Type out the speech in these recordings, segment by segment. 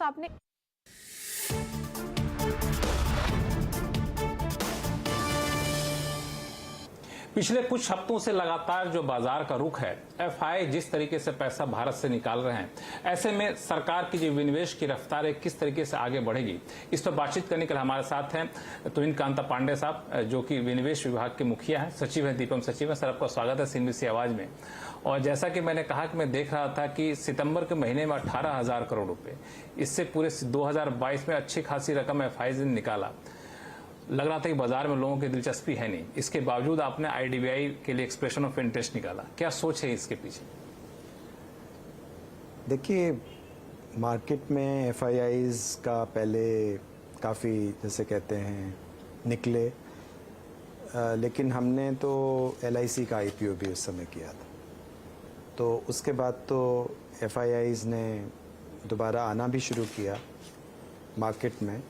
आपने पिछले कुछ हफ्तों से लगातार जो बाजार का रुख है, एफआई जिस तरीके से पैसा भारत से निकाल रहे हैं, ऐसे में सरकार की जो विनिवेश की रफ्तार है किस तरीके से आगे बढ़ेगी, इस पर बातचीत करने के लिए हमारे साथ हैं तुहिन कांता पांडे साहब, जो कि विनिवेश विभाग के मुखिया हैं, सचिव हैं, दीपम सचिव हैं। सर, आपका स्वागत है सीएनबीसी आवाज में। और जैसा कि मैंने कहा कि मैं देख रहा था कि सितंबर के महीने में 18,000 करोड़ रुपए, इससे पूरे 2022 में अच्छी खासी रकम एफआई ने निकाला। लग रहा था कि बाजार में लोगों की दिलचस्पी है नहीं, इसके बावजूद आपने आईडीबीआई के लिए एक्सप्रेशन ऑफ इंटरेस्ट निकाला। क्या सोच है इसके पीछे? देखिए, मार्केट में एफआईआईज का पहले काफ़ी जैसे कहते हैं निकले, लेकिन हमने तो एलआईसी का आईपीओ भी उस समय किया था। तो उसके बाद तो एफआईआईज ने दोबारा आना भी शुरू किया मार्केट में।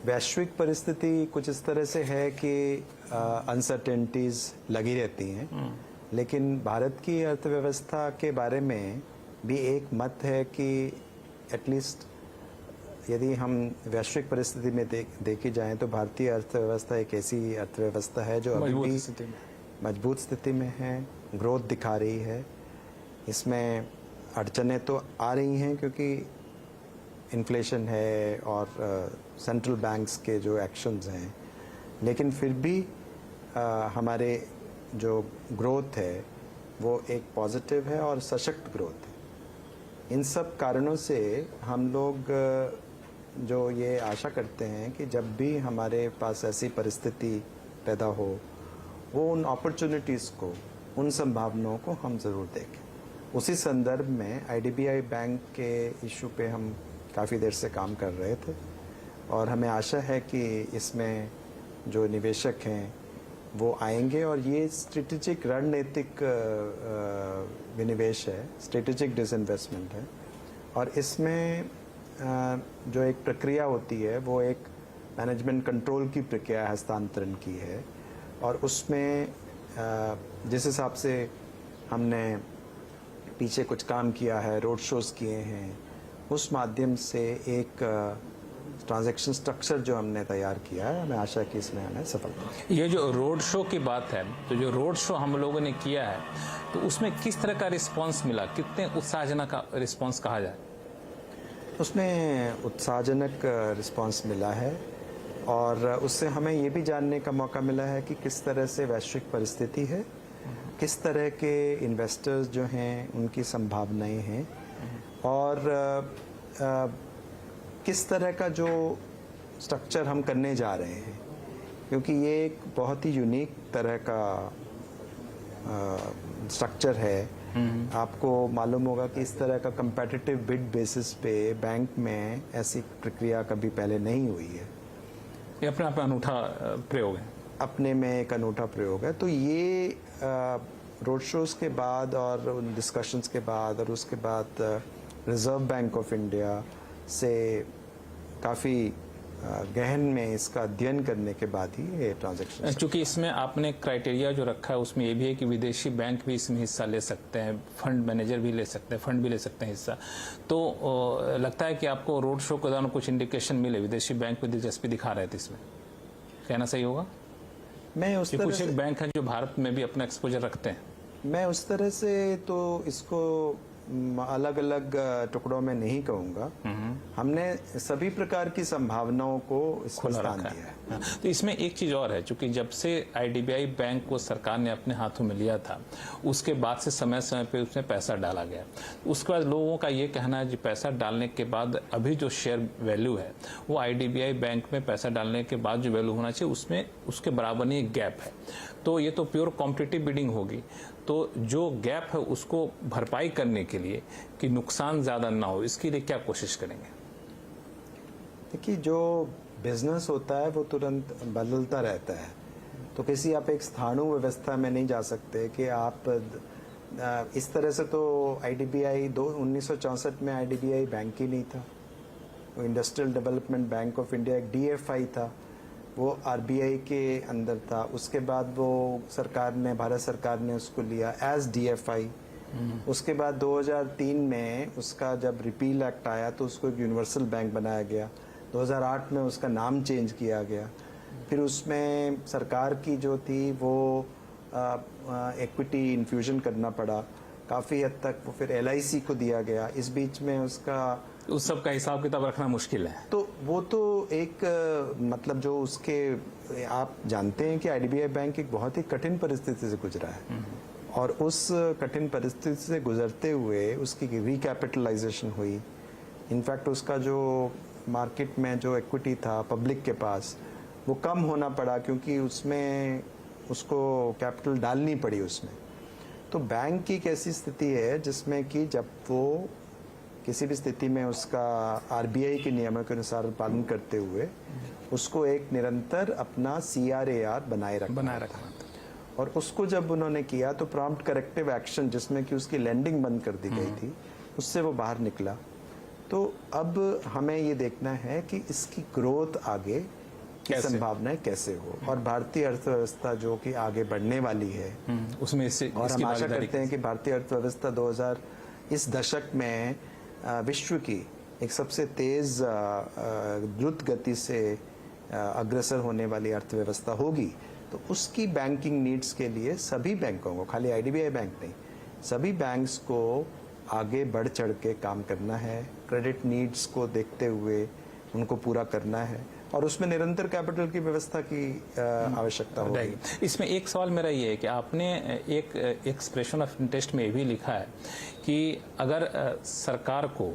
वैश्विक परिस्थिति कुछ इस तरह से है कि अनसर्टेनिटीज लगी रहती हैं, लेकिन भारत की अर्थव्यवस्था के बारे में भी एक मत है कि एटलीस्ट यदि हम वैश्विक परिस्थिति में देखी जाएं तो भारतीय अर्थव्यवस्था एक ऐसी अर्थव्यवस्था है जो अभी भी मजबूत स्थिति में है, ग्रोथ दिखा रही है। इसमें अड़चनें तो आ रही हैं क्योंकि इन्फ्लेशन है और सेंट्रल बैंक्स के जो एक्शंस हैं, लेकिन फिर भी हमारे जो ग्रोथ है वो एक पॉजिटिव है और सशक्त ग्रोथ है। इन सब कारणों से हम लोग जो ये आशा करते हैं कि जब भी हमारे पास ऐसी परिस्थिति पैदा हो, वो उन अपॉर्चुनिटीज़ को, उन संभावनाओं को हम ज़रूर देखें। उसी संदर्भ में आईडीबीआई बैंक के इशू पे हम काफ़ी देर से काम कर रहे थे और हमें आशा है कि इसमें जो निवेशक हैं वो आएंगे और ये स्ट्रेटेजिक रणनीतिक विनिवेश है, स्ट्रेटेजिक डिसइन्वेस्टमेंट है। और इसमें जो एक प्रक्रिया होती है वो एक मैनेजमेंट कंट्रोल की प्रक्रिया हस्तांतरण की है, और उसमें जिस हिसाब से हमने पीछे कुछ काम किया है, रोड शोज़ किए हैं, उस माध्यम से एक ट्रांजैक्शन स्ट्रक्चर जो हमने तैयार किया है, हमें आशा कि इसमें हमें सफलता। ये जो रोड शो की बात है, तो जो रोड शो हम लोगों ने किया है, तो उसमें किस तरह का रिस्पांस मिला, कितने उत्साहजनक रिस्पांस कहा जाए? उसमें उत्साहजनक रिस्पांस मिला है और उससे हमें ये भी जानने का मौका मिला है कि किस तरह से वैश्विक परिस्थिति है, किस तरह के इन्वेस्टर्स जो हैं उनकी संभावनाएं हैं, और किस तरह का जो स्ट्रक्चर हम करने जा रहे हैं, क्योंकि ये एक बहुत ही यूनिक तरह का स्ट्रक्चर है। आपको मालूम होगा कि इस तरह का कंपेटिटिव बिड बेसिस पे बैंक में ऐसी प्रक्रिया कभी पहले नहीं हुई है। ये अपने आप में अनूठा प्रयोग है, अपने में एक अनूठा प्रयोग है। तो ये रोड शोज़ के बाद और उन डिस्कशंस के बाद और उसके बाद रिजर्व बैंक ऑफ इंडिया से काफ़ी गहन में इसका अध्ययन करने के बाद ही ये ट्रांजैक्शन। क्योंकि इसमें आपने क्राइटेरिया जो रखा है उसमें ये भी है कि विदेशी बैंक भी इसमें हिस्सा ले सकते हैं, फंड मैनेजर भी ले सकते हैं, फंड भी ले सकते हैं हिस्सा। तो लगता है कि आपको रोड शो के दौरान कुछ इंडिकेशन मिले, विदेशी बैंक में दिलचस्पी दिखा रहे थे, इसमें कहना सही होगा? मैं उस तरह कुछ एक बैंक है जो भारत में भी अपना एक्सपोजर रखते हैं। मैं उस तरह से तो इसको अलग अलग टुकड़ों में नहीं कहूँगा। हमने सभी प्रकार की संभावनाओं को इसमें स्थान दिया है। तो इसमें एक चीज और है, चूंकि जब से आईडीबीआई बैंक को सरकार ने अपने हाथों में लिया था, उसके बाद से समय समय पे उसमें पैसा डाला गया। उसके बाद लोगों का ये कहना है कि पैसा डालने के बाद अभी जो शेयर वैल्यू है वो आईडीबीआई बैंक में पैसा डालने के बाद जो वैल्यू होना चाहिए उसमें उसके बराबर नहीं एक गैप है। तो ये तो प्योर कॉम्पिटिटिव बिडिंग होगी। तो जो गैप है उसको भरपाई करने के लिए कि नुकसान ज़्यादा ना हो, इसके लिए क्या कोशिश करेंगे? देखिए, जो बिजनेस होता है वो तुरंत बदलता रहता है, तो किसी आप एक स्थाणु व्यवस्था में नहीं जा सकते कि आप इस तरह से। तो आईडीबीआई 1964 में आईडीबीआई बैंक ही नहीं था, वो industrial development bank of India एक डीएफआई था, वो आरबीआई के अंदर था। उसके बाद वो सरकार ने, भारत सरकार ने उसको लिया एज डीएफआई उसके बाद 2003 में उसका जब रिपील एक्ट आया तो उसको एक यूनिवर्सल बैंक बनाया गया। 2008 में उसका नाम चेंज किया गया। फिर उसमें सरकार की जो थी वो इक्विटी इन्फ्यूजन करना पड़ा, काफ़ी हद तक वो फिर LIC को दिया गया। इस बीच में उसका उस सब का हिसाब किताब रखना मुश्किल है। तो वो तो एक मतलब जो उसके आप जानते हैं कि IDBI बैंक एक बहुत ही कठिन परिस्थिति से गुजरा है और उस कठिन परिस्थिति से गुजरते हुए उसकी रिकैपिटलाइजेशन हुई। इनफैक्ट उसका जो मार्केट में जो इक्विटी था पब्लिक के पास वो कम होना पड़ा क्योंकि उसमें उसको कैपिटल डालनी पड़ी उसमें। तो बैंक की एक ऐसी स्थिति है जिसमें कि जब वो किसी भी स्थिति में उसका RBI के नियमों के अनुसार पालन करते हुए उसको एक निरंतर अपना CRAR बनाए रखना और उसको जब उन्होंने किया तो प्रॉम्प्ट करेक्टिव एक्शन जिसमें कि उसकी लैंडिंग बंद कर दी गई थी उससे वो बाहर निकला। तो अब हमें ये देखना है कि इसकी ग्रोथ आगे की संभावनाएं कैसे हो और भारतीय अर्थव्यवस्था जो कि आगे बढ़ने वाली है उसमें इससे और हम आशा करते हैं कि भारतीय अर्थव्यवस्था 2000 इस दशक में विश्व की एक सबसे तेज द्रुत गति से अग्रसर होने वाली अर्थव्यवस्था होगी। तो उसकी बैंकिंग नीड्स के लिए सभी बैंकों को, खाली IDBI बैंक नहीं, सभी बैंक्स को आगे बढ़ चढ़ के काम करना है, क्रेडिट नीड्स को देखते हुए उनको पूरा करना है और उसमें निरंतर कैपिटल की व्यवस्था की आवश्यकता होगी। इसमें एक सवाल मेरा ये है कि आपने एक एक्सप्रेशन ऑफ इंटरेस्ट में ये भी लिखा है कि अगर सरकार को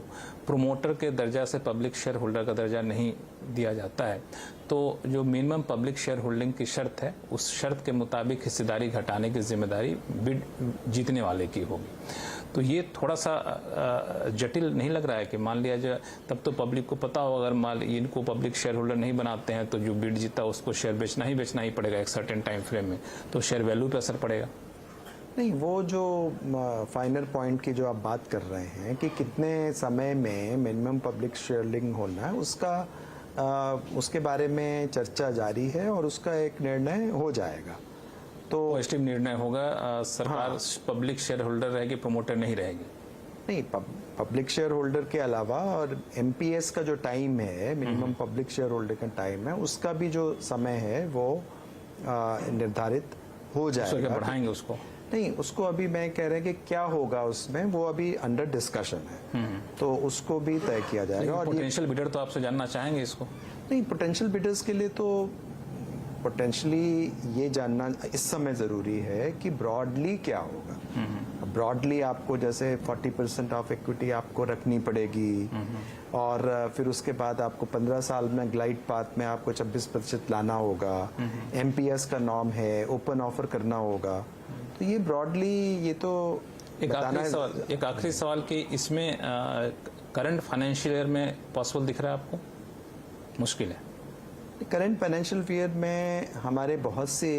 प्रोमोटर के दर्जा से पब्लिक शेयर होल्डर का दर्जा नहीं दिया जाता है तो जो मिनिमम पब्लिक शेयर होल्डिंग की शर्त है उस शर्त के मुताबिक हिस्सेदारी घटाने की जिम्मेदारी बिड जीतने वाले की होगी। तो ये थोड़ा सा जटिल नहीं लग रहा है कि मान लिया जाए तब तो पब्लिक को पता हो अगर मान इनको पब्लिक शेयर होल्डर नहीं बनाते हैं तो जो बिड जीता उसको शेयर बेचना ही पड़ेगा एक सर्टेन टाइम फ्रेम में, तो शेयर वैल्यू पे असर पड़ेगा। नहीं, वो जो फाइनल पॉइंट की जो आप बात कर रहे हैं कि कितने समय में मिनिमम पब्लिक शेयरिंग होना है उसके बारे में चर्चा जारी है और उसका एक निर्णय हो जाएगा। तो पॉजिटिव निर्णय होगा। सरकार पब्लिक शेयर होल्डर रहेगी, प्रमोटर नहीं रहेगी। नहीं, पब्लिक शेयर होल्डर के अलावा और MPS का जो टाइम है, मिनिमम पब्लिक शेयर होल्डर का टाइम है, उसका भी जो समय है वो निर्धारित हो जाएगा। बढ़ाएंगे उसको? नहीं, उसको अभी मैं कह रहे हैं कि क्या होगा उसमें वो अभी अंडर डिस्कशन है, तो उसको भी तय किया जाएगा। और पोटेंशियल बिडर तो आपसे जानना चाहेंगे इसको? नहीं, पोटेंशियल बिडर्स के लिए तो पोटेंशली ये जानना इस समय ज़रूरी है कि ब्रॉडली क्या होगा। ब्रॉडली आपको जैसे 40% ऑफ इक्विटी आपको रखनी पड़ेगी और फिर उसके बाद आपको 15 साल में ग्लाइड पाथ में आपको 26% लाना होगा। MPS का नॉर्म है, ओपन ऑफर करना होगा। तो ये ब्रॉडली ये तो एक आखिरी सवाल कि इसमें करंट फाइनेंशियल ईयर में पॉसिबल दिख रहा है आपको? मुश्किल है। करंट फाइनेंशियल ईयर में हमारे बहुत से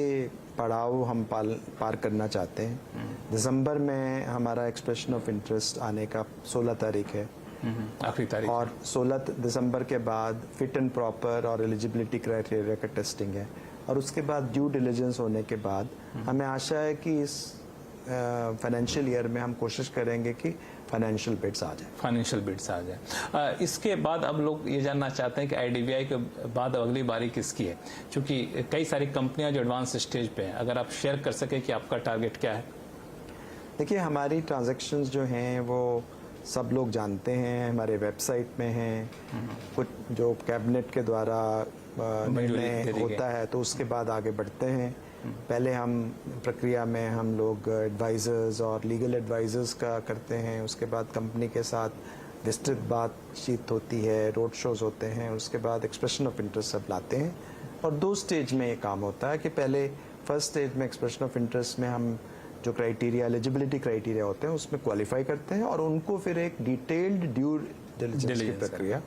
पड़ाव हम पार करना चाहते हैं। दिसंबर में हमारा एक्सप्रेशन ऑफ इंटरेस्ट आने का 16 तारीख है, आखिरी तारीख, और 16 दिसंबर के बाद फिट एंड प्रॉपर और एलिजिबिलिटी क्राइटेरिया का टेस्टिंग है और उसके बाद ड्यू डिलिजेंस होने के बाद हमें आशा है कि इस फाइनेंशियल ईयर में हम कोशिश करेंगे कि फाइनेंशियल बिड्स आ जाए। इसके बाद अब लोग ये जानना चाहते हैं कि IDBI के बाद अगली बारी किसकी है, क्योंकि कई सारी कंपनियां जो एडवांस स्टेज पे हैं। अगर आप शेयर कर सके कि आपका टारगेट क्या है? देखिए, हमारी ट्रांजैक्शंस जो हैं वो सब लोग जानते हैं, हमारे वेबसाइट में हैं। कुछ जो कैबिनेट के द्वारा निर्णय होता है तो उसके बाद आगे बढ़ते हैं। पहले हम प्रक्रिया में हम लोग एडवाइजर्स और लीगल एडवाइजर्स का करते हैं, उसके बाद कंपनी के साथ विस्तृत बातचीत होती है, रोड शोज होते हैं, उसके बाद एक्सप्रेशन ऑफ इंटरेस्ट सब लाते हैं। और 2 स्टेज में ये काम होता है कि पहले फर्स्ट स्टेज में एक्सप्रेशन ऑफ इंटरेस्ट में हम जो क्राइटेरिया एलिजिबिलिटी क्राइटेरिया होते हैं उसमें क्वालिफाई करते हैं और उनको फिर एक डिटेल्ड ड्यू डिलिजेंस की प्रक्रिया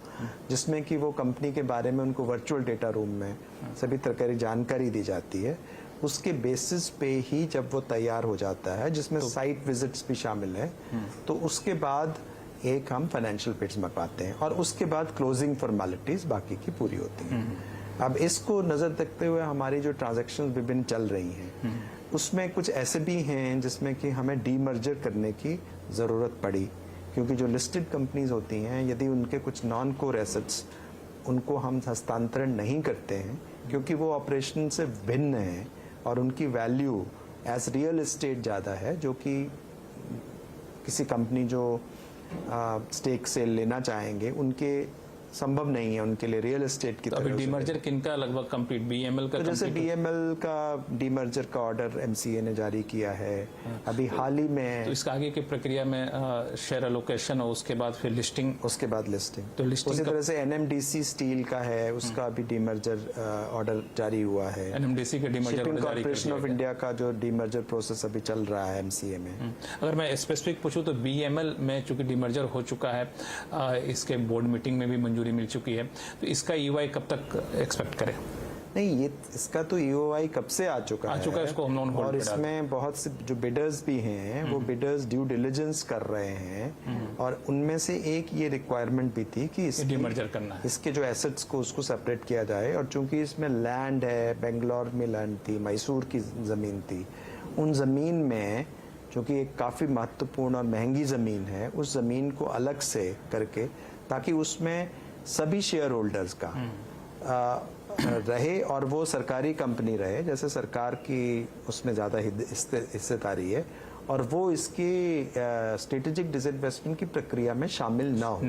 जिसमें कि वो कंपनी के बारे में उनको वर्चुअल डेटा रूम में सभी तरह की जानकारी दी जाती है। उसके बेसिस पे ही जब वो तैयार हो जाता है, जिसमें साइट विजिट्स भी शामिल है, तो उसके बाद एक हम फाइनेंशियल बिड्स मंगवाते हैं और उसके बाद क्लोजिंग फॉर्मेलिटीज बाकी की पूरी होती हैं। अब इसको नजर रखते हुए हमारी जो ट्रांजैक्शन विभिन्न चल रही हैं, उसमें कुछ ऐसे भी हैं जिसमें कि हमें डीमर्जर करने की ज़रूरत पड़ी, क्योंकि जो लिस्टेड कंपनीज होती हैं यदि उनके कुछ नॉन कोर एसेट्स उनको हम हस्तांतरण नहीं करते हैं क्योंकि वो ऑपरेशन से भिन्न हैं और उनकी वैल्यू एज रियल एस्टेट ज़्यादा है, जो कि किसी कंपनी जो स्टेक से लेना चाहेंगे उनके संभव नहीं है उनके लिए रियल एस्टेट की तो तरह। अभी डीमर्जर किनका लगभग कंप्लीट, बीएमएल का तो जैसे complete? बीएमएल का डीमर्जर का ऑर्डर एमसीए ने जारी किया है अभी हाल ही में। तो इसका आगे की प्रक्रिया में शेयर एलोकेशन और उसके बाद फिर लिस्टिंग, उसके बाद लिस्टिंग। तो लिस्टिंग उसी तरह से एनएमडीसी स्टील का है, उसका भी डीमर्जर ऑर्डर जारी हुआ है। एनएमडीसी के डीमर्जर शिपिंग जारी कर कॉर्पोरेशन दिया ऑफ गया। इंडिया का जो डीमर्जर प्रोसेस अभी चल रहा है एमसीए में। अगर मैं स्पेसिफिक पूछूं तो बीएमएल में चूंकि डीमर्जर हो चुका है, इसके बोर्ड मीटिंग में भी मंजूरी मिल चुकी है, तो इसका ईओआई कब तक एक्सपेक्ट करें? नहीं, ये इसका तो ईओआई कब से आ चुका है, इसको हम लोग और इसमें बहुत से जो बिडर्स भी हैं वो बिडर्स ड्यू डिलिजेंस कर रहे हैं और उनमें से एक ये रिक्वायरमेंट भी थी कि डीमर्जर करना है, इसके जो एसेट्स को उसको सेपरेट किया जाए। और चूंकि इसमें लैंड है, बेंगलोर में लैंड थी, मैसूर की जमीन थी, उन जमीन में चूंकि एक काफी महत्वपूर्ण और महंगी जमीन है, उस जमीन को अलग से करके ताकि उसमें सभी शेयर होल्डर्स का रहे और वो सरकारी कंपनी रहे, जैसे सरकार की उसमें ज़्यादा हिस्सेदारी है और वो इसकी स्ट्रेटेजिक डिसइन्वेस्टमेंट की प्रक्रिया में शामिल ना हो।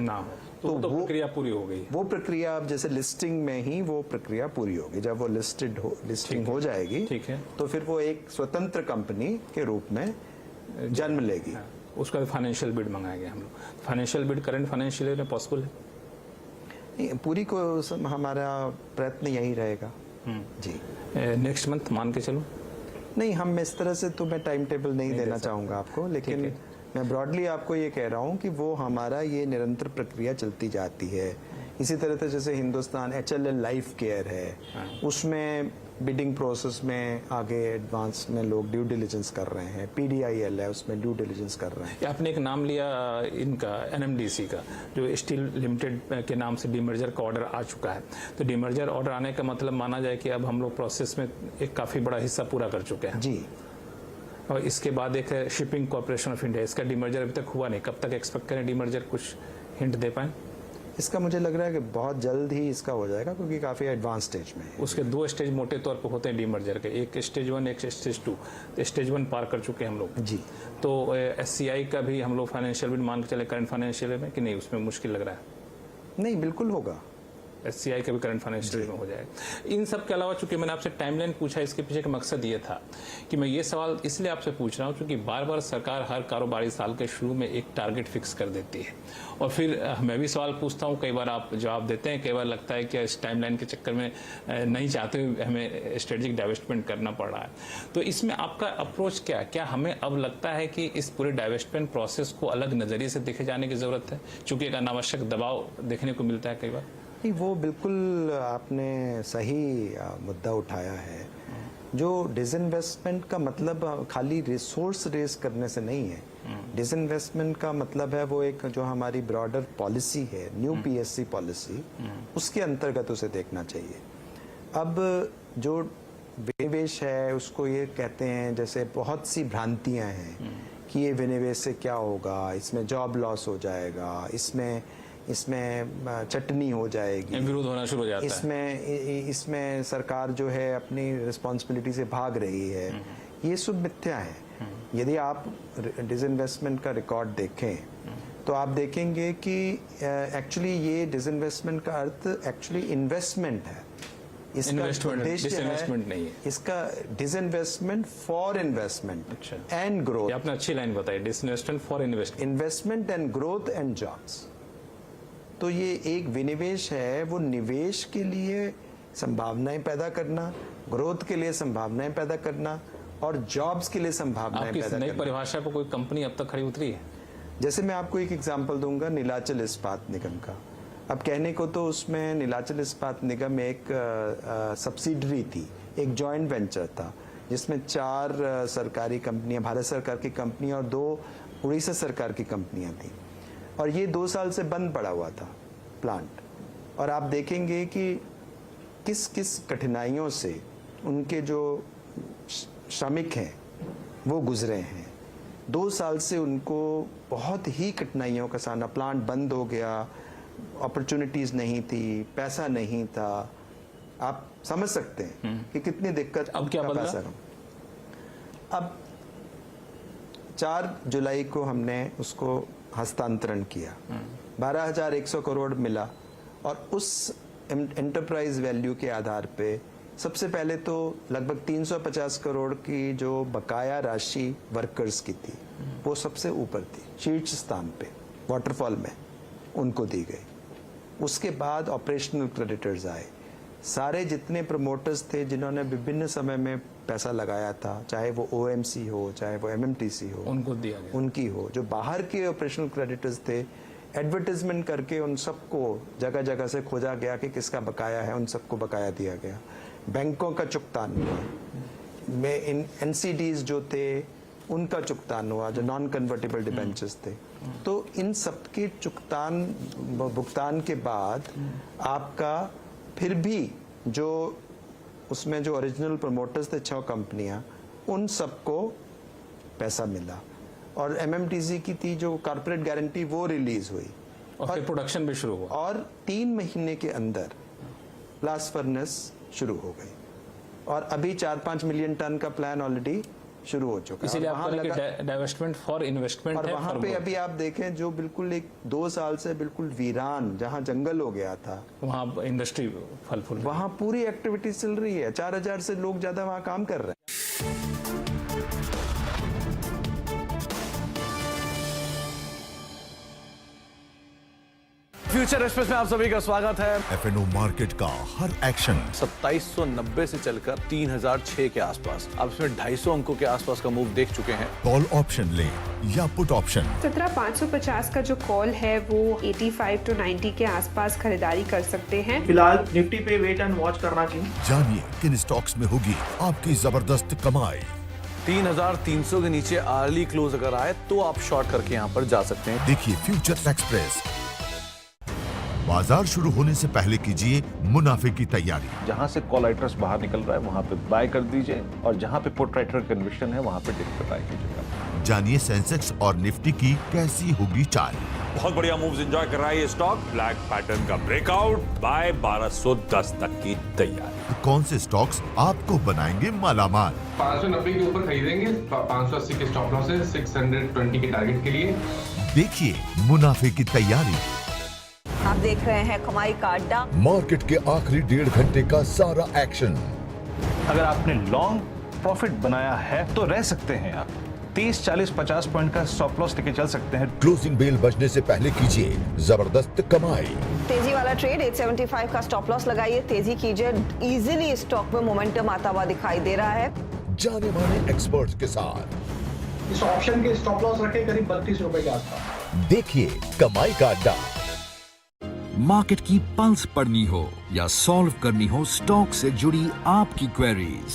तो प्रक्रिया पूरी हो गई। वो प्रक्रिया अब जैसे लिस्टिंग में ही वो प्रक्रिया पूरी होगी। जब वो लिस्टिंग हो जाएगी, ठीक है, तो फिर वो एक स्वतंत्र कंपनी के रूप में जन्म लेगी। उसका फाइनेंशियल बिड मंगाया गया हम लोग। Financial bid current financial year में पॉसिबल है? पूरी को हमारा प्रयत्न यही रहेगा जी। नेक्स्ट मंथ मान के चलो? नहीं, हम इस तरह से तो मैं टाइम टेबल नहीं देना चाहूँगा आपको, लेकिन मैं ब्रॉडली आपको ये कह रहा हूँ कि वो हमारा ये निरंतर प्रक्रिया चलती जाती है। इसी तरह से जैसे हिंदुस्तान HLL लाइफ केयर है, उसमें बिडिंग प्रोसेस में आगे एडवांस में लोग ड्यू डिलिजेंस कर रहे हैं। PDIL है, उसमें ड्यू डिलिजेंस कर रहे हैं। आपने एक नाम लिया इनका NMDC का, जो स्टील लिमिटेड के नाम से डीमर्जर का ऑर्डर आ चुका है। तो डीमर्जर ऑर्डर आने का मतलब माना जाए कि अब हम लोग प्रोसेस में एक काफी बड़ा हिस्सा पूरा कर चुके हैं जी। और इसके बाद एक है शिपिंग कॉर्पोरेशन ऑफ इंडिया, इसका डीमर्जर अभी तक हुआ नहीं। कब तक एक्सपेक्ट करें डीमर्जर, कुछ हिंट दे पाए? इसका मुझे लग रहा है कि बहुत जल्द ही इसका हो जाएगा, क्योंकि काफी एडवांस स्टेज में है। उसके 2 स्टेज मोटे तौर पर होते हैं डीमर्जर के, एक स्टेज 1 एक स्टेज 2। तो स्टेज 1 पार कर चुके हैं हम लोग जी। तो SCI का भी हम लोग फाइनेंशियल बिड मान के चले करंट फाइनेंशियल में कि नहीं, उसमें मुश्किल लग रहा है? नहीं, बिल्कुल होगा। SCI का भी करंट फाइनेंशियल में हो जाएगा। इन सब के अलावा चूंकि मैंने आपसे टाइमलाइन पूछा, इसके पीछे का मकसद ये था कि मैं ये सवाल इसलिए आपसे पूछ रहा हूँ क्योंकि बार बार सरकार हर कारोबारी साल के शुरू में एक टारगेट फिक्स कर देती है और फिर मैं भी सवाल पूछता हूँ, कई बार आप जवाब देते हैं, कई बार लगता है कि इस टाइमलाइन के चक्कर में नहीं चाहते हुए हमें स्ट्रेटेजिक डाइवेस्टमेंट करना पड़ रहा है। तो इसमें आपका अप्रोच क्या है? क्या हमें अब लगता है कि इस पूरे डाइवेस्टमेंट प्रोसेस को अलग नजरिए से देखे जाने की जरूरत है, चूंकि एक अनावश्यक दबाव देखने को मिलता है कई बार? नहीं, वो बिल्कुल आपने सही मुद्दा उठाया है। जो डिसइन्वेस्टमेंट का मतलब खाली रिसोर्स रेस करने से नहीं है। डिसइन्वेस्टमेंट का मतलब है वो एक जो हमारी ब्रॉडर पॉलिसी है, न्यू PSC पॉलिसी, उसके अंतर्गत उसे देखना चाहिए। अब जो विनिवेश है उसको ये कहते हैं, जैसे बहुत सी भ्रांतियां हैं कि ये विनिवेश से क्या होगा, इसमें जॉब लॉस हो जाएगा, इसमें चटनी हो जाएगी, विरोध होना शुरू हो जाता है, इसमें सरकार जो है अपनी रिस्पॉन्सिबिलिटी से भाग रही है। ये सब मिथ्या है। यदि आप डिसइन्वेस्टमेंट का रिकॉर्ड देखें तो आप देखेंगे कि एक्चुअली ये डिसइन्वेस्टमेंट का अर्थ एक्चुअली इन्वेस्टमेंट है। इसका उद्देश्य डिसइन्वेस्टमेंट नहीं है, इसका disinvestment for investment and growth. आपने अच्छी लाइन बताई, disinvestment for investment and growth and jobs. तो ये एक विनिवेश है, वो निवेश के लिए संभावनाएं पैदा करना, ग्रोथ के लिए संभावनाएं पैदा करना और जॉब्स के लिए संभावनाएं पैदा करना। नई परिभाषा पर कोई कंपनी अब तक खड़ी उतरी है? जैसे मैं आपको एक एग्जांपल दूंगा नीलाचल इस्पात निगम का। अब कहने को तो उसमें नीलाचल इस्पात निगम एक सब्सिडरी थी, एक जॉइंट वेंचर था, जिसमें 4 सरकारी कंपनियां, भारत सरकार की कंपनियां और 2 उड़ीसा सरकार की कंपनियां थी। और ये 2 साल से बंद पड़ा हुआ था प्लांट। और आप देखेंगे कि किस किस कठिनाइयों से उनके जो श्रमिक हैं वो गुजरे हैं। 2 साल से उनको बहुत ही कठिनाइयों का सामना, प्लांट बंद हो गया, अपॉर्चुनिटीज नहीं थी, पैसा नहीं था। आप समझ सकते हैं कि कितनी दिक्कत। अब क्या बदला? अब 4 जुलाई को हमने उसको हस्तांतरण किया, 12,100 करोड़ मिला। और उस एंटरप्राइज वैल्यू के आधार पे सबसे पहले तो लगभग 350 करोड़ की जो बकाया राशि वर्कर्स की थी वो सबसे ऊपर थी, शीर्ष स्थान पे वाटरफॉल में उनको दी गई। उसके बाद ऑपरेशनल क्रेडिटर्स आए। सारे जितने प्रमोटर्स थे जिन्होंने विभिन्न समय में पैसा लगाया था, चाहे वो ओएमसी हो, चाहे वो एमएमटीसी हो, उनको दिया गया। उनकी हो। जो बाहर के ऑपरेशनल क्रेडिटर्स थे, एडवर्टाइजमेंट करके उन सबको जगह जगह से खोजा गया कि किसका बकाया है, उन सबको बकाया दिया गया। बैंकों का चुगतान हुआ, में इन एनसीडीज जो थे उनका चुगतान हुआ, जो नॉन कन्वर्टेबल डिबेंचर्स थे। तो इन सब के भुगतान के बाद आपका फिर भी जो उसमें जो ओरिजिनल प्रमोटर्स थे 6 कंपनियां, उन सबको पैसा मिला। और एमएमटीसी की थी जो कॉर्पोरेट गारंटी वो रिलीज हुई और फिर प्रोडक्शन भी शुरू हुआ। और 3 महीने के अंदर ब्लास्ट फर्नेस शुरू हो गई और अभी 4-5 मिलियन टन का प्लान ऑलरेडी शुरू हो चुका है। इसीलिए आप कह रहे हैं कि डाइवेस्टमेंट फॉर इन्वेस्टमेंट और है। वहां पे अभी आप देखें जो बिल्कुल 2 साल से बिल्कुल वीरान जहां जंगल हो गया था, वहाँ इंडस्ट्री फल फूल, वहां पूरी एक्टिविटी चल रही है। 4,000 से लोग ज्यादा वहां काम कर रहे हैं। फ्यूचर एक्सप्रेस में आप सभी का स्वागत है। एफएनओ मार्केट का हर एक्शन 2790 से चलकर 3006 के आसपास, अब इसमें 250 अंकों के आसपास का मूव देख चुके हैं। कॉल ऑप्शन ले या पुट ऑप्शन। 17,550 का जो कॉल है वो 85 to 90 के आसपास खरीदारी कर सकते हैं। फिलहाल निफ्टी पे वेट एंड वॉच करना चाहिए। जानिए किन स्टॉक्स में होगी आपकी जबरदस्त कमाई। 3300 के नीचे अर्ली क्लोज अगर आए तो आप शॉर्ट करके यहाँ पर जा सकते हैं। देखिए फ्यूचर एक्सप्रेस। बाजार शुरू होने से पहले कीजिए मुनाफे की तैयारी। जहां से कॉल राइटर्स बाहर निकल रहा है वहां पे बाय कर दीजिए और जहां पे पुट राइटर कन्विक्शन है वहां पे डिप बाय कीजिएगा। जानिए सेंसेक्स और निफ्टी की कैसी होगी चाल। बहुत बढ़िया मूव्स एंजॉय कर रहा है ये स्टॉक। ब्लैक पैटर्न का ब्रेकआउट, बाय 1210 तक की तैयारी। तो कौन से स्टॉक्स आपको बनाएंगे मालामाल? 590 के ऊपर खरीदेंगे, 580 के स्टॉप लॉस है, 620 के टारगेट के लिए। देखिए मुनाफे की तैयारी। आप देख रहे हैं कमाई का अड्डा। मार्केट के आखिरी 1.5 घंटे का सारा एक्शन। अगर आपने लॉन्ग प्रॉफिट बनाया है तो रह सकते हैं आप। 30, 40, 50 पॉइंट का स्टॉप लॉस लेके चल सकते हैं। क्लोजिंग बेल बजने से पहले कीजिए जबरदस्त कमाई। तेजी वाला ट्रेड 875 का स्टॉप लॉस लगाइए, तेजी कीजिए। इजीली स्टॉक में मोमेंटम आता हुआ दिखाई दे रहा है। जाने माने एक्सपर्ट्स के साथ इस ऑप्शन के स्टॉप लॉस रखे करीब 32 रुपए के आसपास। देखिए कमाई का अड्डा। मार्केट की पल्स पढ़नी हो या सॉल्व करनी हो स्टॉक से जुड़ी आपकी क्वेरीज,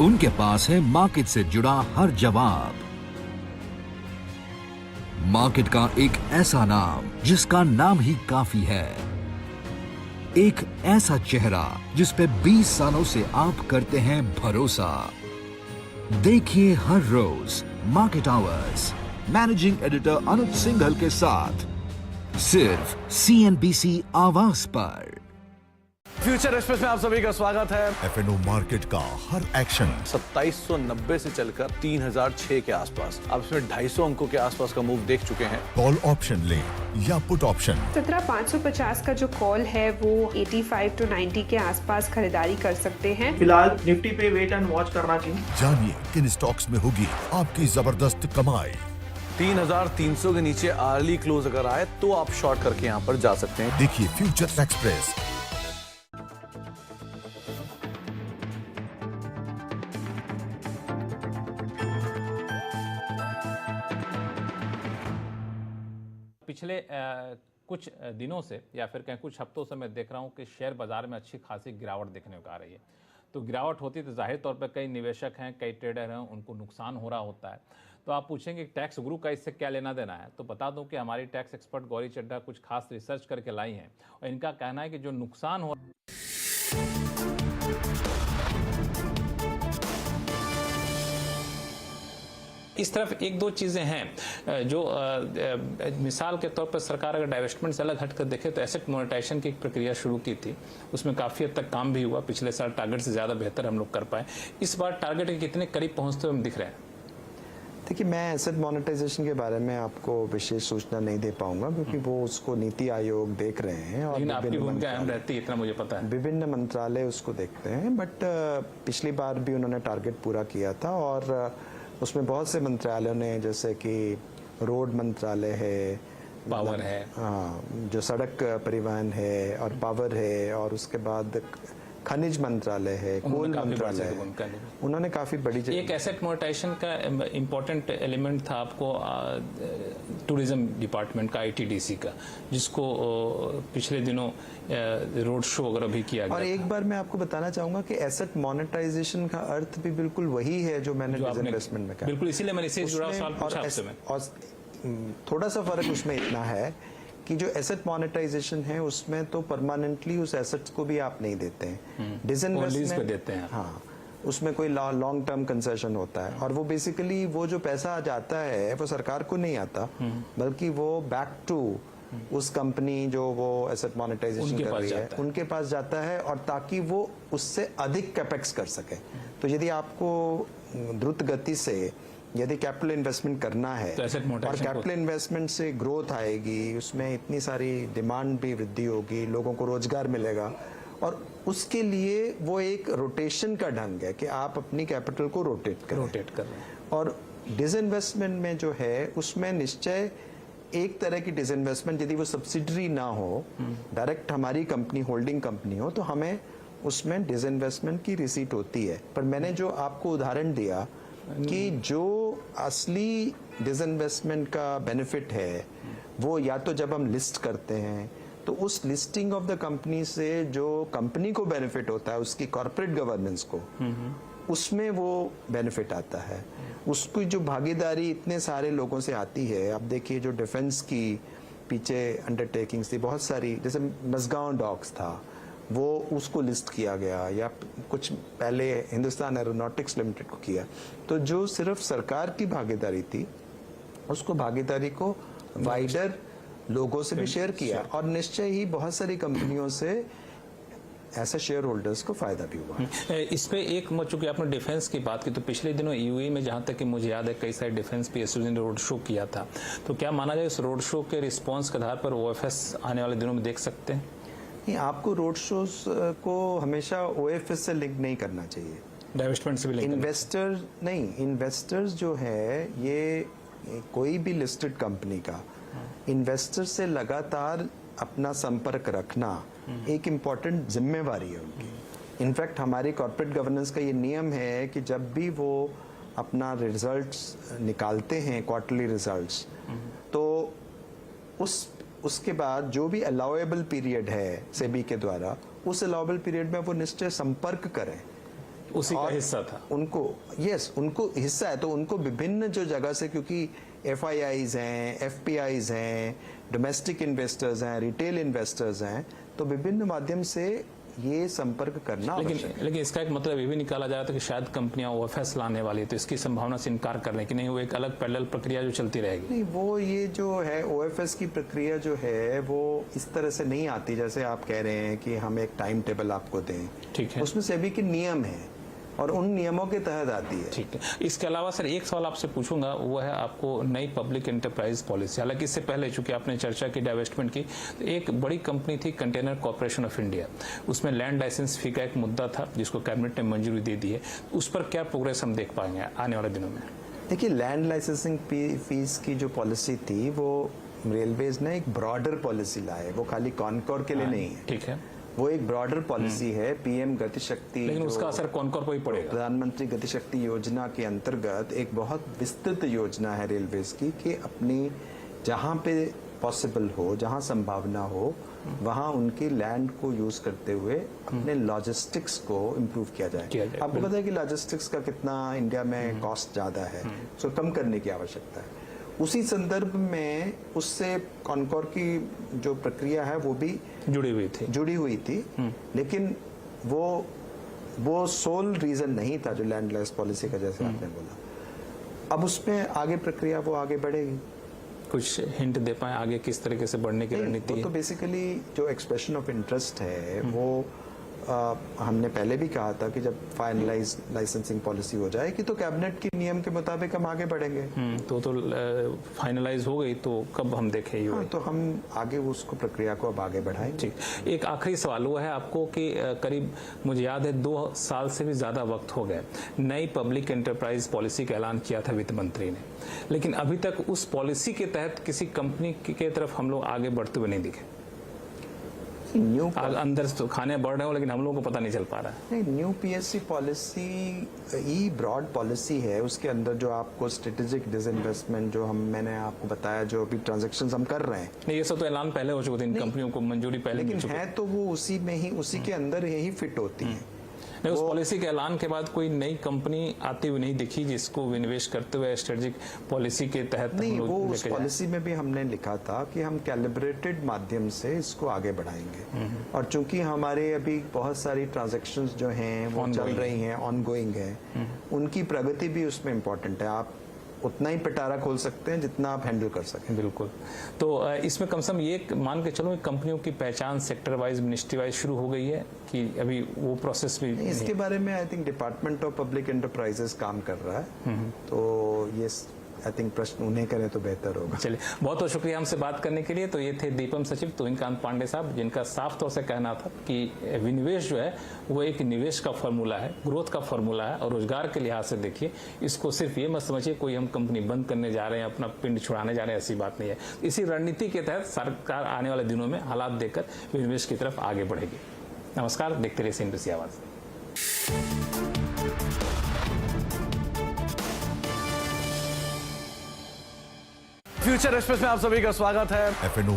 उनके पास है मार्केट से जुड़ा हर जवाब। मार्केट का एक ऐसा नाम जिसका नाम ही काफी है, एक ऐसा चेहरा जिस पे 20 सालों से आप करते हैं भरोसा। देखिए हर रोज मार्केट आवर्स मैनेजिंग एडिटर अनुज सिंघल के साथ सिर्फ CNBC आवाज पर। फ्यूचर एक्सप्रेस में आप सभी का स्वागत है। एफएनओ मार्केट का हर एक्शन 2790 से चलकर 3006 के आसपास, अब इसमें 250 अंकों के आसपास का मूव देख चुके हैं। कॉल ऑप्शन ले या पुट ऑप्शन। 17,550 का जो कॉल है वो 85 to 90 के आसपास खरीदारी कर सकते हैं। फिलहाल निफ्टी पे वेट एंड वॉच करना चाहिए। जानिए किन स्टॉक्स में होगी आपकी जबरदस्त कमाई। 3300 के नीचे अर्ली क्लोज अगर आए तो आप शॉर्ट करके यहाँ पर जा सकते हैं। देखिए फ्यूचर एक्सप्रेस। पिछले कुछ दिनों से या फिर कहीं कुछ हफ्तों से मैं देख रहा हूं कि शेयर बाजार में अच्छी खासी गिरावट देखने को आ रही है। तो गिरावट होती तो जाहिर तौर पर कई निवेशक हैं, कई ट्रेडर हैं, उनको नुकसान हो रहा होता है। तो आप पूछेंगे टैक्स गुरु का इससे क्या लेना देना है। तो बता दूं कि हमारी टैक्स एक्सपर्ट गौरी चड्ढा कुछ खास रिसर्च करके लाई हैं और इनका कहना है कि जो नुकसान हो इस तरफ एक दो चीजें हैं जो मिसाल के तौर पर सरकार अगर डाइवेस्टमेंट से अलग हटकर देखे तो एसेट मोनेटाइजेशन की एक प्रक्रिया शुरू की थी, उसमें काफी हद तक काम भी हुआ। पिछले साल टारगेट से ज्यादा बेहतर हम लोग कर पाए। इस बार टारगेट के कितने करीब पहुंचते हुए हम दिख रहे हैं? देखिए, मैं एसेट मोनेटाइजेशन के बारे में आपको विशेष सूचना नहीं दे पाऊंगा क्योंकि वो उसको नीति आयोग देख रहे हैं और लेकिन आपकी भूमिका अहम रहती है, इतना मुझे पता है। विभिन्न मंत्रालय उसको देखते हैं, बट पिछली बार भी उन्होंने टारगेट पूरा किया था और उसमें बहुत से मंत्रालयों ने, जैसे कि रोड मंत्रालय है, पावर है, हाँ, जो सड़क परिवहन है और पावर है, और उसके बाद खनिज मंत्रालय है, कोल मंत्रालय है, उन्होंने काफी बड़ी एक एसेट मोनेटाइजेशन का इम्पोर्टेंट एलिमेंट था आपको टूरिज्म डिपार्टमेंट का, आईटीडीसी का, जिसको पिछले दिनों रोड शो वगैरह भी किया गया। और एक बार मैं आपको बताना चाहूंगा कि एसेट मोनेटाइजेशन का अर्थ भी बिल्कुल वही है जो मैंने डिसइन्वेस्टमेंट में कहा। बिल्कुल, इसीलिए मैंने इससे जुड़ा सवाल पूछा आपसे। और थोड़ा सा फर्क उसमें इतना है कि जो एसेट मोनेटाइजेशन है उसमें तो परमानेंटली उस एसेट्स को भी आप नहीं देते हैं, डिसइन्वेस्टमेंट देते हैं। हाँ, उसमें कोई लॉन्ग टर्म कंसेशन होता है और वो बेसिकली वो जो पैसा जाता है वो सरकार को नहीं आता, बल्कि वो बैक टू उस कंपनी जो वो एसेट मोनेटाइजेशन कर रही है उनके पास जाता है, और ताकि वो उससे अधिक कैपेक्स कर सके। तो यदि आपको द्रुत गति से यदि कैपिटल इन्वेस्टमेंट करना है तो और कैपिटल इन्वेस्टमेंट से ग्रोथ आएगी, उसमें इतनी सारी डिमांड भी वृद्धि होगी, लोगों को रोजगार मिलेगा, और उसके लिए वो एक रोटेशन का ढंग है कि आप अपनी कैपिटल को रोटेट कर रहे हैं। और डिसइन्वेस्टमेंट में जो है उसमें निश्चय एक तरह की डिसइन्वेस्टमेंट, यदि वो सब्सिडरी ना हो, डायरेक्ट हमारी कंपनी होल्डिंग कंपनी हो, तो हमें उसमें डिसइन्वेस्टमेंट की रिसीट होती है। पर मैंने जो आपको उदाहरण दिया कि जो असली डिसइन्वेस्टमेंट का बेनिफिट है वो या तो जब हम लिस्ट करते हैं तो उस लिस्टिंग ऑफ द कंपनी से जो कंपनी को बेनिफिट होता है, उसकी कॉर्पोरेट गवर्नेंस को, उसमें वो बेनिफिट आता है। उसकी जो भागीदारी इतने सारे लोगों से आती है, आप देखिए जो डिफेंस की पीछे अंडरटेकिंग्स थी बहुत सारी, जैसे मसगांव डॉक्स था, वो उसको लिस्ट किया गया, या कुछ पहले हिंदुस्तान एरोनॉटिक्स लिमिटेड को किया। तो जो सिर्फ सरकार की भागीदारी थी, उसको भागीदारी को वाइडर लोगों से भी शेयर किया, और निश्चय ही बहुत सारी कंपनियों से ऐसे शेयर होल्डर्स को फायदा भी हुआ। इस पे एक, चूंकि आपने डिफेंस की बात की, तो पिछले दिनों यूएई में जहां तक कि मुझे याद है कई सारे डिफेंस पीएसयूज ने रोड शो किया था। तो क्या माना जाए इस रोड शो के रिस्पॉन्स के आधार पर ओएफएस आने वाले दिनों में देख सकते हैं? नहीं, आपको रोड शोज को हमेशा ओएफएस से लिंक नहीं करना चाहिए, डाइवेस्टमेंट से भी लिंक। इन्वेस्टर नहीं, इन्वेस्टर्स जो है, ये कोई भी लिस्टेड कंपनी का इन्वेस्टर से लगातार अपना संपर्क रखना एक इम्पॉर्टेंट जिम्मेवारी है उनकी। इनफैक्ट हमारी कॉर्पोरेट गवर्नेंस का ये नियम है कि जब भी वो अपना रिजल्ट्स निकालते हैं, क्वार्टरली रिजल्ट्स, तो उसके बाद जो भी अलाउएबल पीरियड है सेबी के द्वारा, उस अलाउएबल पीरियड में वो निश्चय संपर्क करें। उसी का हिस्सा था उनको, उनको हिस्सा है, तो उनको विभिन्न जो जगह से, क्योंकि FIIs हैं, FPIs हैं, डोमेस्टिक इन्वेस्टर्स हैं, रिटेल इन्वेस्टर्स हैं, तो विभिन्न माध्यम से ये संपर्क करना। लेकिन इसका एक मतलब ये भी निकाला जा रहा था कि शायद कंपनियां ओएफएस लाने वाली है, तो इसकी संभावना से इनकार कर रहे हैं कि नहीं, वो एक अलग पैरेलल प्रक्रिया जो चलती रहेगी। नहीं, वो ये जो है ओएफएस की प्रक्रिया जो है वो इस तरह से नहीं आती जैसे आप कह रहे हैं कि हम एक टाइम टेबल आपको दें। ठीक है, उसमें सेबी के नियम है और उन नियमों के तहत आती है। ठीक है। इसके अलावा सर एक सवाल आपसे पूछूंगा, वो है आपको नई पब्लिक एंटरप्राइज पॉलिसी। हालांकि इससे पहले चूंकि आपने चर्चा की डाइवेस्टमेंट की, तो एक बड़ी कंपनी थी कंटेनर कॉर्पोरेशन ऑफ इंडिया, उसमें लैंड लाइसेंस फी का एक मुद्दा था जिसको कैबिनेट ने मंजूरी दे दी है। उस पर क्या प्रोग्रेस हम देख पाएंगे आने वाले दिनों में? देखिए, लैंड लाइसेंसिंग फीस की जो पॉलिसी थी वो रेलवेज ने एक ब्रॉडर पॉलिसी लाए, वो खाली कॉनकोर के लिए नहीं है। ठीक है, वो एक ब्रॉडर पॉलिसी है, पीएम गति शक्ति, लेकिन उसका असर कॉनकोर पर ही पड़ेगा। प्रधानमंत्री गति शक्ति योजना के अंतर्गत एक बहुत विस्तृत योजना है रेलवेज की कि अपनी जहां पे पॉसिबल हो, जहां संभावना हो, वहां उनकी लैंड को यूज करते हुए अपने लॉजिस्टिक्स को इम्प्रूव किया जाए। आपको पता है कि लॉजिस्टिक्स का कितना इंडिया में कॉस्ट ज्यादा है, उसको कम करने की आवश्यकता है। उसी संदर्भ में उससे कॉनकोर की जो प्रक्रिया है वो भी जुड़ी हुई थी, लेकिन वो सोल रीजन नहीं था जो लैंड लाइस पॉलिसी का, जैसे आपने बोला। अब उसमें आगे प्रक्रिया वो आगे बढ़ेगी। कुछ हिंट दे पाए आगे किस तरीके से बढ़ने की रणनीति वो है? तो बेसिकली जो एक्सप्रेशन ऑफ इंटरेस्ट है वो हमने पहले भी कहा था कि जब फाइनलाइज लाइसेंसिंग पॉलिसी हो जाएगी तो कैबिनेट के नियम के मुताबिक हम आगे बढ़ेंगे। तो फाइनलाइज हो गई तो कब हम देखें ये? हाँ, तो हम आगे उसको प्रक्रिया को अब आगे बढ़ाएंगे। ठीक, एक आखिरी सवाल हुआ है आपको कि करीब मुझे याद है 2 साल से भी ज्यादा वक्त हो गए, नई पब्लिक एंटरप्राइज पॉलिसी का ऐलान किया था वित्त मंत्री ने, लेकिन अभी तक उस पॉलिसी के तहत किसी कंपनी के तरफ हम लोग आगे बढ़ते हुए नहीं दिखे। न्यू अंदर तो खाने बढ़ रहे हो लेकिन हम लोगों को पता नहीं चल पा रहा है। नहीं, न्यू पीएससी पॉलिसी ई ब्रॉड पॉलिसी है, उसके अंदर जो आपको स्ट्रेटेजिक डिसइन्वेस्टमेंट जो मैंने आपको बताया, जो अभी ट्रांजैक्शंस हम कर रहे हैं, नहीं ये सब तो ऐलान पहले हो चुके थे, इन कंपनियों को मंजूरी पहले मिल लेकिन चुकी है तो वो उसी में ही, उसी के अंदर यही फिट होती है। नहीं, उस पॉलिसी के ऐलान के बाद कोई नई कंपनी आती हुई नहीं दिखी जिसको विनिवेश करते हुए स्ट्रेटेजिक पॉलिसी के तहत नहीं, वो उस पॉलिसी में भी हमने लिखा था कि हम कैलिब्रेटेड माध्यम से इसको आगे बढ़ाएंगे। और चूंकि हमारे अभी बहुत सारी ट्रांजैक्शंस जो हैं वो चल रही हैं, ऑनगोइंग है, उनकी प्रगति भी उसमें इम्पोर्टेंट है। आप उतना ही पिटारा खोल सकते हैं जितना आप हैंडल कर सकें। बिल्कुल। तो इसमें कम से कम ये मान के चलो कंपनियों की पहचान सेक्टर वाइज, मिनिस्ट्री वाइज शुरू हो गई है कि अभी वो प्रोसेस भी इसके बारे में I think department of public enterprises काम कर रहा है, तो ये आई थिंक प्रश्न उन्हें करें तो बेहतर होगा। चलिए, बहुत बहुत शुक्रिया हमसे बात करने के लिए। तो ये थे दीपम सचिव तुहिनकांत पांडे साहब, जिनका साफ तौर से कहना था कि विनिवेश जो है वो एक निवेश का फॉर्मूला है, ग्रोथ का फॉर्मूला है, और रोजगार के लिहाज से देखिए इसको सिर्फ ये मत समझिए कोई हम कंपनी बंद करने जा रहे हैं, अपना पिंड छुड़ाने जा रहे हैं, ऐसी बात नहीं है। इसी रणनीति के तहत सरकार आने वाले दिनों में हालात देखकर विनिवेश की तरफ आगे बढ़ेगी। नमस्कार, देखते रहिए सिंधु आवाज। फ्यूचर एक्सप्रेस में आप सभी का स्वागत है। FNO